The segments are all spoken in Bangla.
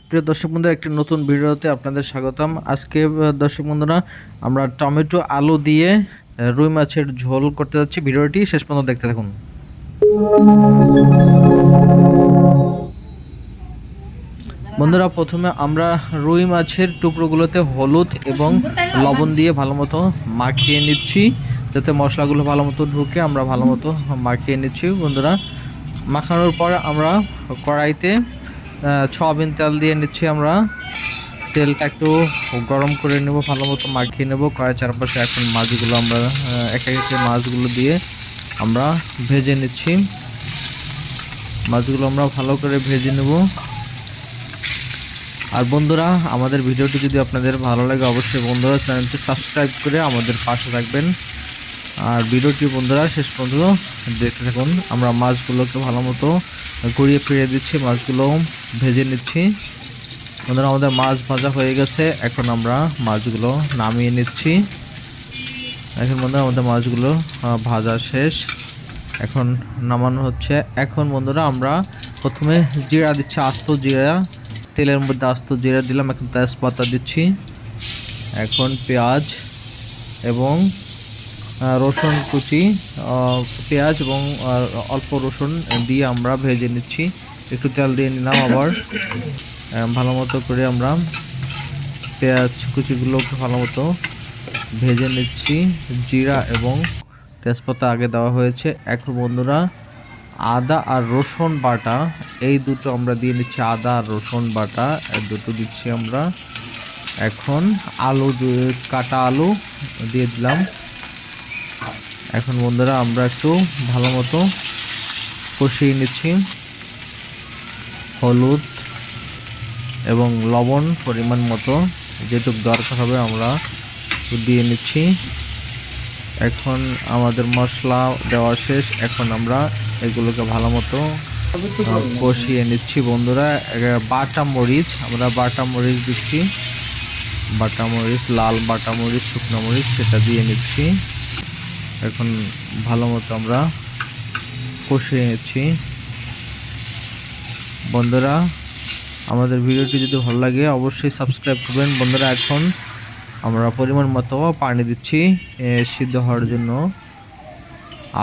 প্রিয় দর্শক বন্ধুরা, একটি নতুন ভিডিওতে আপনাদের স্বাগতম। আজকে দর্শক বন্ধুরা, আমরা টমেটো আলু দিয়ে রুই মাছের ঝোল করতে যাচ্ছি। ভিডিওটি শেষ পর্যন্ত দেখতে থাকুন। বন্ধুরা, প্রথমে আমরা রুই মাছের টুকরোগুলোতে হলুদ এবং লবণ দিয়ে ভালো মতো মাখিয়ে নিচ্ছি, যাতে মশলাগুলো ভালো মতো ঢুকে। আমরা ভালো মতো মাখিয়ে নিচ্ছি বন্ধুরা। মাখানোর পর আমরা কড়াইতে সয়াবিন তেল দিয়ে নিচ্ছি। আমরা তেলটা একটু গরম করে নেব, ভালো মতো মাখিয়ে নেব কড়াই চারপাশে। এখন মাছগুলো আমরা এক এক মাছগুলো দিয়ে আমরা ভেজে নিচ্ছি। মাছগুলো আমরা ভালো করে ভেজে নেব। আর বন্ধুরা, আমাদের ভিডিওটি যদি আপনাদের ভালো লাগে, অবশ্যই বন্ধুরা চ্যানেলটি সাবস্ক্রাইব করে আমাদের পাশে থাকবেন। আর ভিডিওটি বন্ধুরা শেষ পর্যন্ত দেখতে থাকুন। আমরা মাছগুলোকে ভালো মতো ঘুরিয়ে ফিরিয়ে দিচ্ছি, মাছগুলো ভেজে নিচ্ছি। বন্ধুরা, আমাদের মাছ ভাজা হয়ে গেছে। এখন আমরা মাছগুলো নামিয়ে নিচ্ছি। এখন বন্ধুরা, আমাদের মাছগুলো ভাজা শেষ, এখন নামানো হচ্ছে। এখন বন্ধুরা, আমরা প্রথমে জিরা দিচ্ছি, আস্ত জিরা। তেলের মধ্যে আস্ত জিরা দিলাম। এখন তেজপাতা দিচ্ছি। এখন পেঁয়াজ এবং রসুন কুচি, পেঁয়াজ এবং অল্প রসুন দিয়ে আমরা ভেজে নিচ্ছি। একটু তেল দিয়ে নিলাম আবার। ভালো মতো করে আমরা পেঁয়াজ কুচিগুলোকে ভালো মতো ভেজে নিচ্ছি। জিরা এবং তেজপাতা আগে দেওয়া হয়েছে। এখন বন্ধুরা, আদা আর রসুন বাটা, এই দুটো আমরা দিয়ে নিচ্ছি। আদা আর রসুন বাটা দুটো দিচ্ছি আমরা। এখন আলু, কাটা আলু দিয়ে দিলাম। এখন বন্ধুরা, আমরা একটু ভালো মতো কষিয়ে নিচ্ছি। হলুদ এবং লবণ পরিমাণ মতো যেটুকু দরকার হবে আমরা দিয়ে নিচ্ছি। এখন আমাদের মশলা দেওয়া শেষ। এখন আমরা এগুলোকে ভালো মতো কষিয়ে নিচ্ছি বন্ধুরা। বাটা মরিচ, আমরা বাটা মরিচ দিচ্ছি। বাটা মরিচ, লাল বাটা মরিচ, শুকনো মরিচ, সেটা দিয়ে নিচ্ছি। এখন ভালো মতো আমরা কষিয়ে নিচ্ছি বন্ধুরা। আমাদের ভিডিওটি যদি ভালো লাগে, অবশ্যই সাবস্ক্রাইব করবেন বন্ধুরা। এখন আমরা পরিমাণ মতো পানি দিচ্ছি সিদ্ধ হওয়ার জন্য।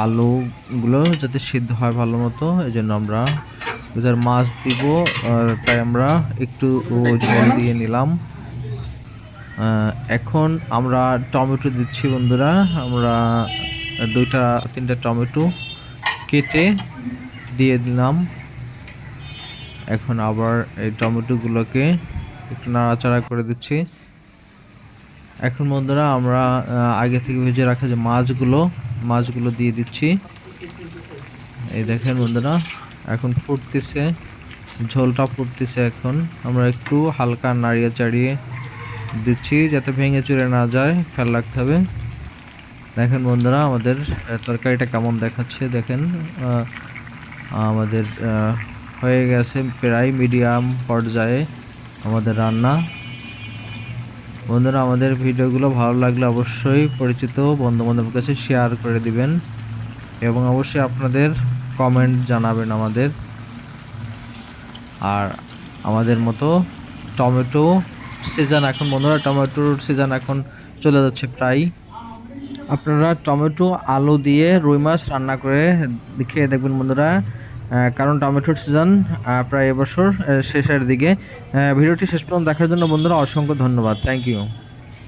আলুগুলো যাতে সিদ্ধ হয় ভালো মতো, এই জন্য আমরা মাছ দিব, তাই আমরা একটু ঝোল দিয়ে নিলাম। এখন আমরা টমেটো দিচ্ছি বন্ধুরা। আমরা 2-3টা টমেটো কেটে দিয়ে দিলাম। এখন আবার এই টমেটোগুলোকে একটু নাড়াচাড়া করে দিচ্ছি। এখন বন্ধুরা, আমরা আগে থেকে ভেজে রাখা যে মাছগুলো দিয়ে দিচ্ছি। এই দেখেন বন্ধুরা, এখন ফুটতেছে, ঝোলটা ফুটতেছে। এখন আমরা একটু হালকা নাড়িয়ে চাড়িয়ে দিচ্ছি, যাতে ভেঙে চুরে না যায়, খেয়াল রাখতে হবে। দেখেন বন্ধুরা, আমাদের তরকারিটা কেমন দেখাচ্ছে দেখেন। আমাদের হয়ে গেছে প্রায় মিডিয়াম পর্যায়ে আমাদের রান্না। বন্ধুরা, আমাদের ভিডিওগুলো ভালো লাগলে অবশ্যই পরিচিত বন্ধু-বান্ধবের কাছে শেয়ার করে দিবেন এবং অবশ্যই আপনাদের কমেন্ট জানাবেন আমাদের। আর আমাদের মতো টমেটো সিজন এখন বন্ধুরা, টমেটোর সিজন এখন চলে যাচ্ছে প্রায়। আপনারা টমেটো আলু দিয়ে রুই মাছ রান্না করে খেয়ে দেখবেন বন্ধুরা, কারণ টমেটোর সিজন প্রায় এবছর শেষের দিকে। ভিডিওটি শেষ পর্যন্ত দেখার জন্য বন্ধুরা অসংখ্য ধন্যবাদ। Thank you.